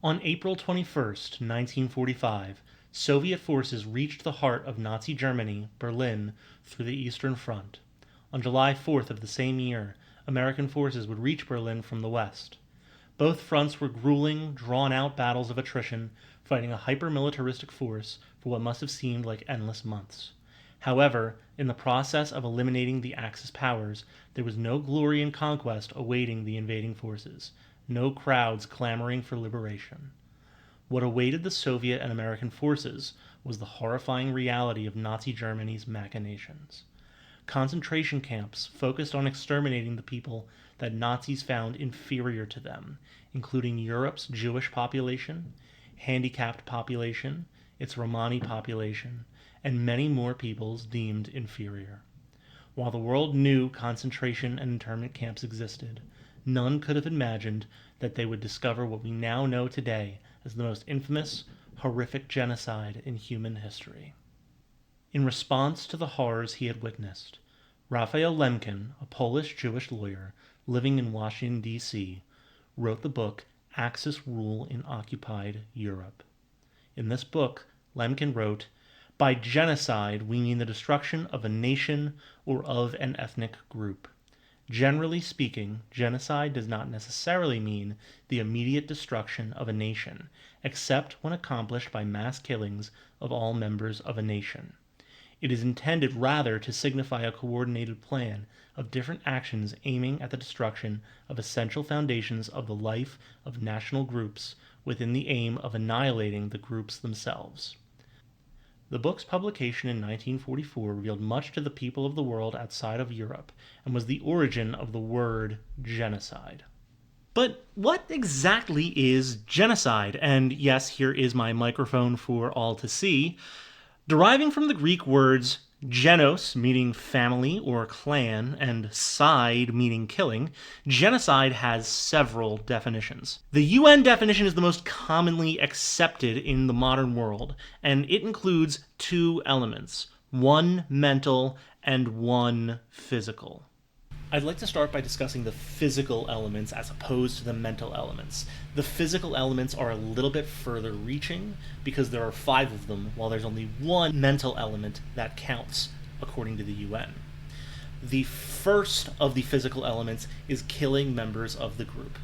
On April 21, 1945, Soviet forces reached the heart of Nazi Germany, Berlin, through the Eastern Front. On July 4th of the same year, American forces would reach Berlin from the west. Both fronts were grueling, drawn-out battles of attrition, fighting a hyper-militaristic force for what must have seemed like endless months. However, in the process of eliminating the Axis powers, there was no glory in conquest awaiting the invading forces, no crowds clamoring for liberation. What awaited the Soviet and American forces was the horrifying reality of Nazi Germany's machinations. Concentration camps focused on exterminating the people that Nazis found inferior to them, including Europe's Jewish population, handicapped population, its Romani population, and many more peoples deemed inferior. While the world knew concentration and internment camps existed, none could have imagined that they would discover what we now know today as the most infamous, horrific genocide in human history. In response to the horrors he had witnessed, Raphael Lemkin, a Polish Jewish lawyer living in Washington, D.C., wrote the book Axis Rule in Occupied Europe. In this book, Lemkin wrote, "By genocide, we mean the destruction of a nation or of an ethnic group. Generally speaking, genocide does not necessarily mean the immediate destruction of a nation, except when accomplished by mass killings of all members of a nation. It is intended rather to signify a coordinated plan of different actions aiming at the destruction of essential foundations of the life of national groups within the aim of annihilating the groups themselves." The book's publication in 1944 revealed much to the people of the world outside of Europe and was the origin of the word genocide. But what exactly is genocide? And yes, here is my microphone for all to see. Deriving from the Greek words genos, meaning family or clan, and side, meaning killing, genocide has several definitions. The UN definition is the most commonly accepted in the modern world, and it includes two elements, one mental and one physical. I'd like to start by discussing the physical elements as opposed to the mental elements. The physical elements are a little bit further reaching because there are 5 of them, while there's only one mental element that counts, according to the UN. The first of the physical elements is killing members of the group.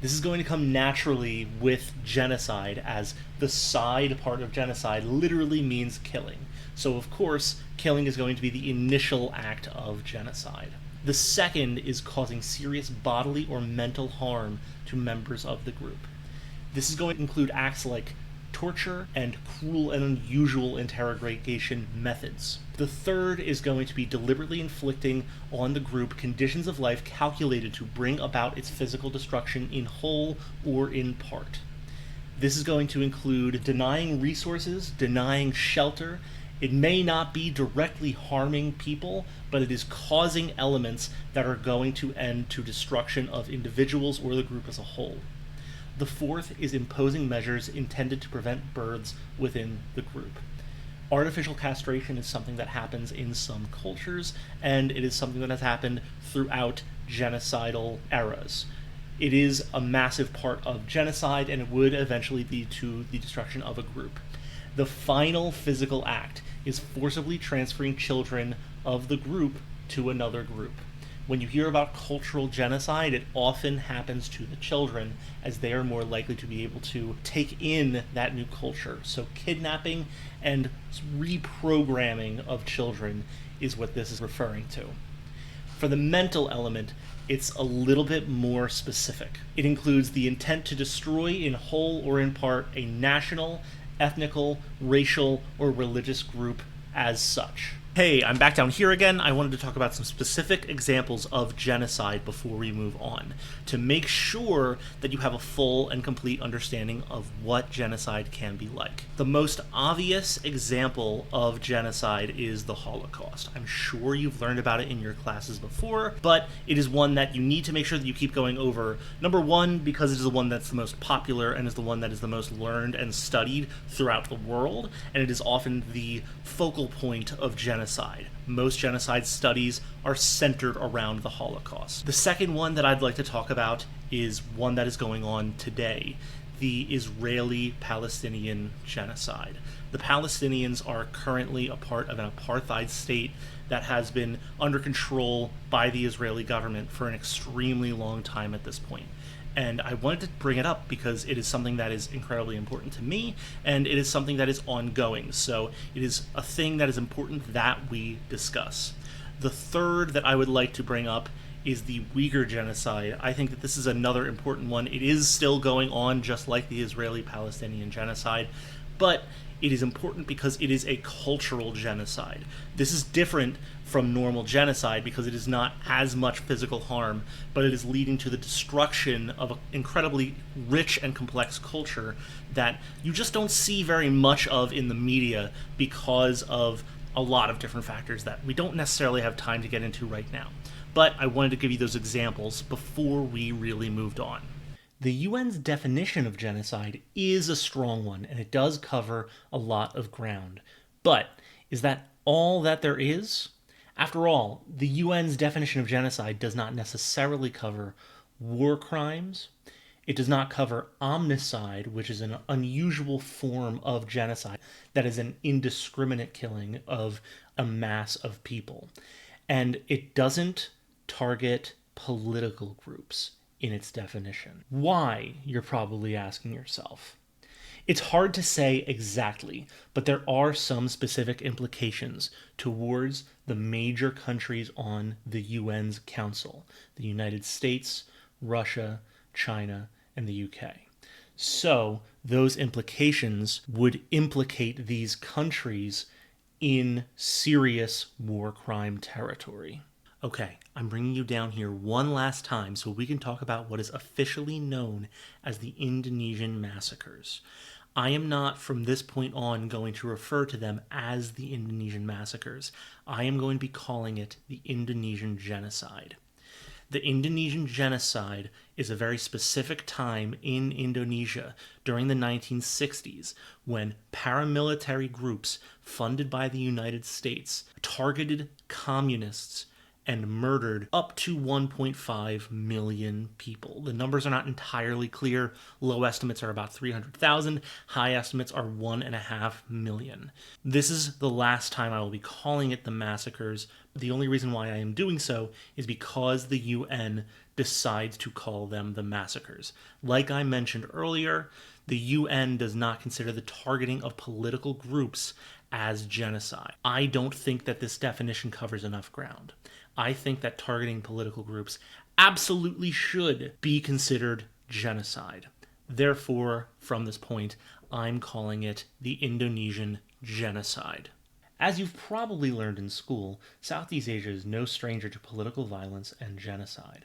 This is going to come naturally with genocide, as the side part of genocide literally means killing. So of course, killing is going to be the initial act of genocide. The second is causing serious bodily or mental harm to members of the group. This is going to include acts like torture and cruel and unusual interrogation methods. The third is going to be deliberately inflicting on the group conditions of life calculated to bring about its physical destruction in whole or in part. This is going to include denying resources, denying shelter. It may not be directly harming people, but it is causing elements that are going to end to destruction of individuals or the group as a whole. The fourth is imposing measures intended to prevent births within the group. Artificial castration is something that happens in some cultures, and it is something that has happened throughout genocidal eras. It is a massive part of genocide, and it would eventually lead to the destruction of a group. The final physical act is forcibly transferring children of the group to another group. When you hear about cultural genocide, it often happens to the children, as they are more likely to be able to take in that new culture. So kidnapping and reprogramming of children is what this is referring to. For the mental element, it's a little bit more specific. It includes the intent to destroy in whole or in part a national, ethnical, racial, or religious group as such. Hey, I'm back down here again. I wanted to talk about some specific examples of genocide before we move on, to make sure that you have a full and complete understanding of what genocide can be like. The most obvious example of genocide is the Holocaust. I'm sure you've learned about it in your classes before, but it is one that you need to make sure that you keep going over. Number one, because it is the one that's the most popular and is the one that is the most learned and studied throughout the world, and it is often the focal point of genocide. Most genocide studies are centered around the Holocaust. The second one that I'd like to talk about is one that is going on today. the Israeli-Palestinian genocide. The Palestinians are currently a part of an apartheid state that has been under control by the Israeli government for an extremely long time at this point. And I wanted to bring it up because it is something that is incredibly important to me, and it is something that is ongoing. So it is a thing that is important that we discuss. The third that I would like to bring up is the Uyghur genocide. I think that this is another important one. It is still going on, just like the Israeli-Palestinian genocide, but it is important because it is a cultural genocide. This is different from normal genocide because it is not as much physical harm, but it is leading to the destruction of an incredibly rich and complex culture that you just don't see very much of in the media because of a lot of different factors that we don't necessarily have time to get into right now. But I wanted to give you those examples before we really moved on. The UN's definition of genocide is a strong one, and it does cover a lot of ground. But is that all that there is? After all, the UN's definition of genocide does not necessarily cover war crimes. It does not cover omnicide, which is an unusual form of genocide that is an indiscriminate killing of a mass of people. And it doesn't target political groups in its definition. Why, you're probably asking yourself. It's hard to say exactly, but there are some specific implications towards the major countries on the UN's Council: the United States, Russia, China, and the UK. So those implications would implicate these countries in serious war crime territory. Okay, I'm bringing you down here one last time so we can talk about what is officially known as the Indonesian massacres. I am not, from this point on, going to refer to them as the Indonesian massacres. I am going to be calling it the Indonesian genocide. The Indonesian genocide is a very specific time in Indonesia during the 1960s when paramilitary groups funded by the United States targeted communists and murdered up to 1.5 million people. The numbers are not entirely clear. Low estimates are about 300,000. High estimates are 1.5 million. This is the last time I will be calling it the massacres. The only reason why I am doing so is because the UN decides to call them the massacres. Like I mentioned earlier, the UN does not consider the targeting of political groups as genocide. I don't think that this definition covers enough ground. I think that targeting political groups absolutely should be considered genocide. Therefore, from this point, I'm calling it the Indonesian genocide. As you've probably learned in school, Southeast Asia is no stranger to political violence and genocide.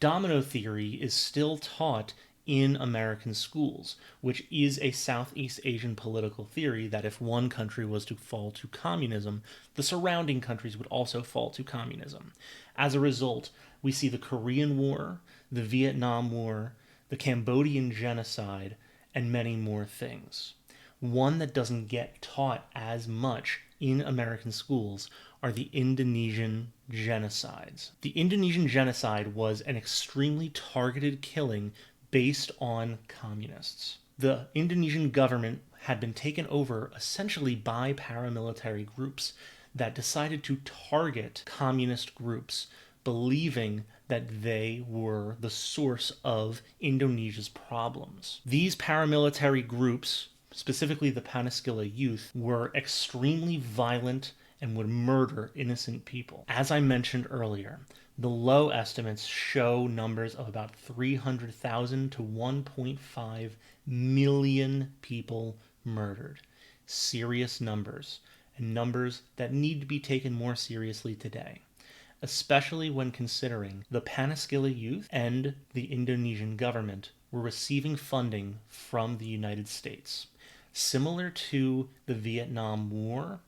Domino theory is still taught in American schools, which is a Southeast Asian political theory that if one country was to fall to communism, the surrounding countries would also fall to communism. As a result, we see the Korean War, the Vietnam War, the Cambodian genocide, and many more things. One that doesn't get taught as much in American schools are the Indonesian genocides. The Indonesian genocide was an extremely targeted killing based on communists. The Indonesian government had been taken over essentially by paramilitary groups that decided to target communist groups, believing that they were the source of Indonesia's problems. These paramilitary groups, specifically the Paneskila youth, were extremely violent and would murder innocent people. As I mentioned earlier, the low estimates show numbers of about 300,000 to 1.5 million people murdered. Serious numbers, and numbers that need to be taken more seriously today, especially when considering the Paneskila youth and the Indonesian government were receiving funding from the United States. Similar to the Vietnam War,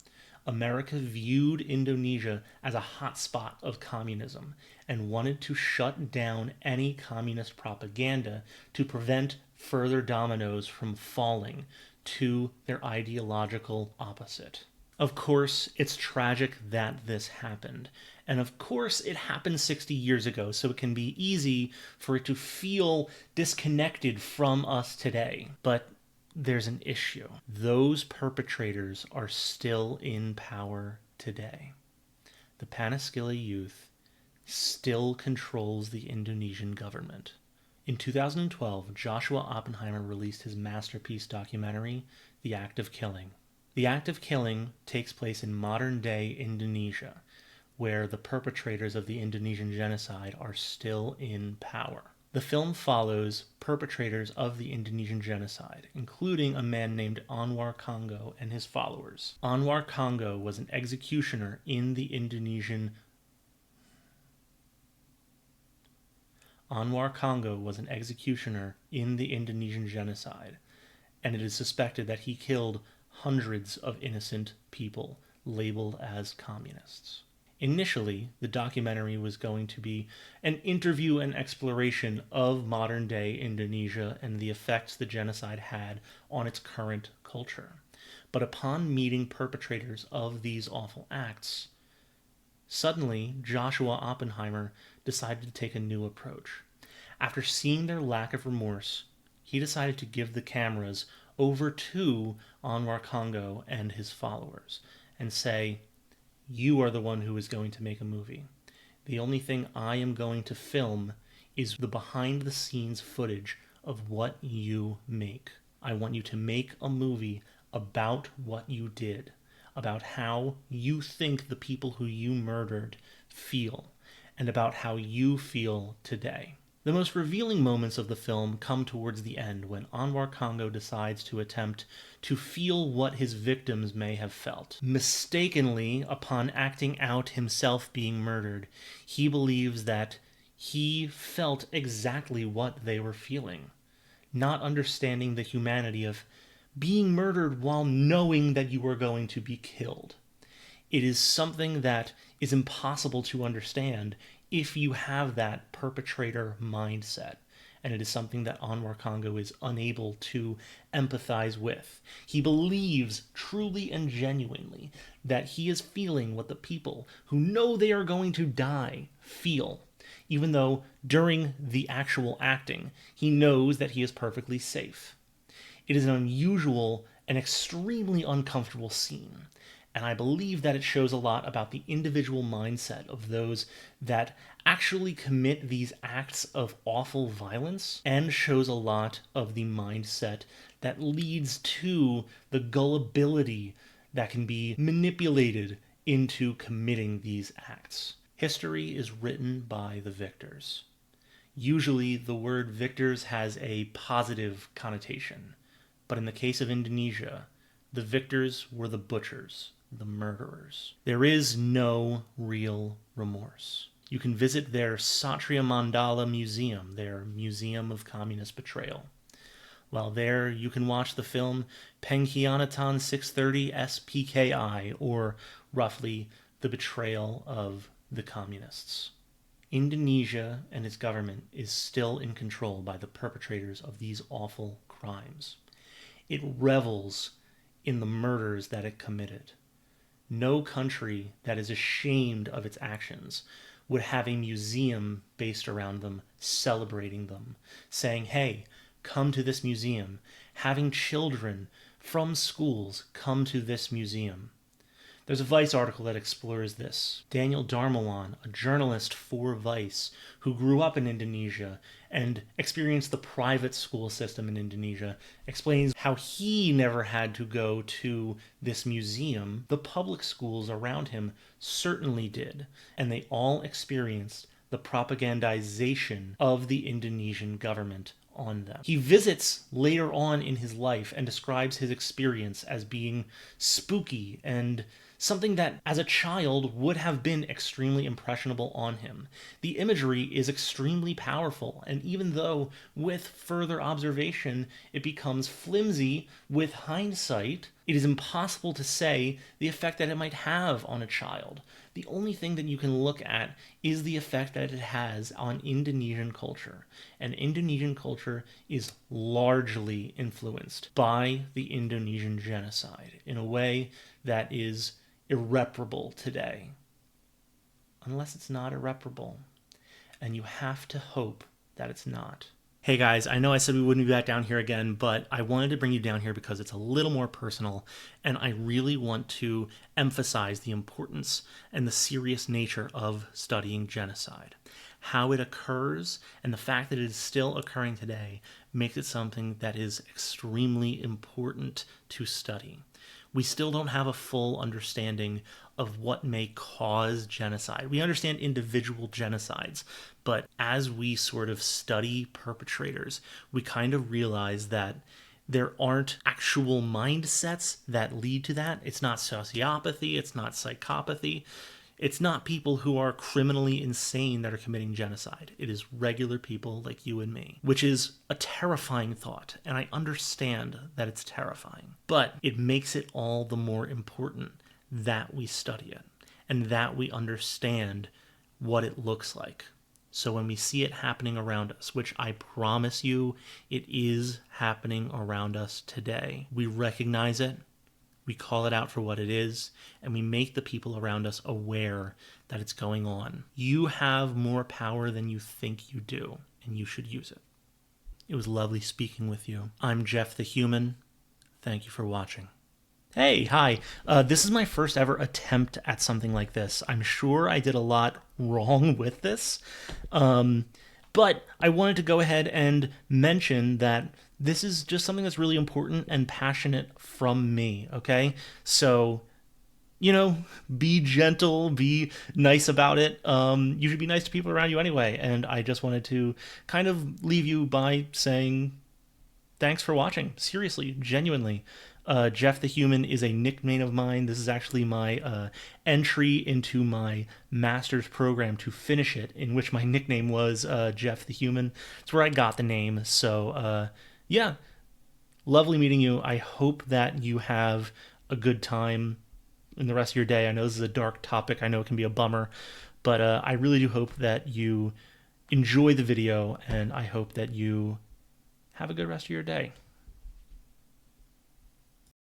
America viewed Indonesia as a hotspot of communism and wanted to shut down any communist propaganda to prevent further dominoes from falling to their ideological opposite. Of course, it's tragic that this happened, And of course, it happened 60 years ago, so it can be easy for it to feel disconnected from us today. But there's an issue. Those perpetrators are still in power today. The Panaskili youth still controls the Indonesian government. In 2012, Joshua Oppenheimer released his masterpiece documentary, The Act of Killing. The Act of Killing takes place in modern-day Indonesia, where the perpetrators of the Indonesian genocide are still in power. The film follows perpetrators of the Indonesian genocide, including a man named Anwar Congo and his followers. Anwar Congo was an executioner in the Indonesian genocide, and it is suspected that he killed hundreds of innocent people labeled as communists. Initially, the documentary was going to be an interview and exploration of modern-day Indonesia and the effects the genocide had on its current culture. But upon meeting perpetrators of these awful acts, suddenly Joshua Oppenheimer decided to take a new approach. After seeing their lack of remorse, he decided to give the cameras over to Anwar Congo and his followers and say, "You are the one who is going to make a movie. The only thing I am going to film is the behind-the-scenes footage of what you make. I want you to make a movie about what you did, about how you think the people who you murdered feel, and about how you feel today." The most revealing moments of the film come towards the end when Anwar Congo decides to attempt to feel what his victims may have felt. Mistakenly, upon acting out himself being murdered, he believes that he felt exactly what they were feeling, not understanding the humanity of being murdered while knowing that you are going to be killed. It is something that is impossible to understand if you have that perpetrator mindset. And it is something that Anwar Congo is unable to empathize with. He believes truly and genuinely that he is feeling what the people who know they are going to die feel, even though during the actual acting, he knows that he is perfectly safe. It is an unusual and extremely uncomfortable scene. And I believe that it shows a lot about the individual mindset of those that actually commit these acts of awful violence, and shows a lot of the mindset that leads to the gullibility that can be manipulated into committing these acts. History is written by the victors. Usually the word victors has a positive connotation, but in the case of Indonesia, the victors were the butchers, the murderers. There is no real remorse. You can visit their Satria Mandala Museum, their Museum of Communist Betrayal. While there, you can watch the film Pengkhianatan 630 SPKI, or roughly the betrayal of the communists. Indonesia and its government is still in control by the perpetrators of these awful crimes. It revels in the murders that it committed. No country that is ashamed of its actions would have a museum based around them, celebrating them, saying, "Hey, come to this museum," having children from schools come to this museum. There's a Vice article that explores this. Daniel Darmawan, a journalist for Vice, who grew up in Indonesia and experienced the private school system in Indonesia, explains how he never had to go to this museum. The public schools around him certainly did, and they all experienced the propagandization of the Indonesian government on them. He visits later on in his life and describes his experience as being spooky and something that as a child would have been extremely impressionable on him. The imagery is extremely powerful, and even though with further observation it becomes flimsy with hindsight, it is impossible to say the effect that it might have on a child. The only thing that you can look at is the effect that it has on Indonesian culture. And Indonesian culture is largely influenced by the Indonesian genocide in a way that is irreparable today. unless it's not irreparable. And you have to hope that it's not. Hey guys, I know I said we wouldn't be back down here again, but I wanted to bring you down here because it's a little more personal, and I really want to emphasize the importance and the serious nature of studying genocide. How it occurs and the fact that it is still occurring today makes it something that is extremely important to study. We still don't have a full understanding of what may cause genocide. We understand individual genocides, but as we sort of study perpetrators, we kind of realize that there aren't actual mindsets that lead to that. It's not sociopathy, it's not psychopathy. It's not people who are criminally insane that are committing genocide. It is regular people like you and me, which is a terrifying thought, and I understand that it's terrifying. But it makes it all the more important that we study it and that we understand what it looks like. So when we see it happening around us, which I promise you it is happening around us today, we recognize it, we call it out for what it is, and we make the people around us aware that it's going on. You have more power than you think you do, and you should use it. It was lovely speaking with you. I'm Jeff the Human. Thank you for watching. Hey, hi. This is my first ever attempt at something like this. I'm sure I did a lot wrong with this, but I wanted to go ahead and mention that this is just something that's really important and passionate from me, okay? So, be gentle, be nice about it. You should be nice to people around you anyway, and I just wanted to kind of leave you by saying thanks for watching. Seriously, genuinely. Jeff the Human is a nickname of mine. This is actually my entry into my master's program to finish it, in which my nickname was Jeff the Human. It's where I got the name. So, yeah, lovely meeting you. I hope that you have a good time in the rest of your day. I know this is a dark topic. I know it can be a bummer, but I really do hope that you enjoy the video, and I hope that you have a good rest of your day.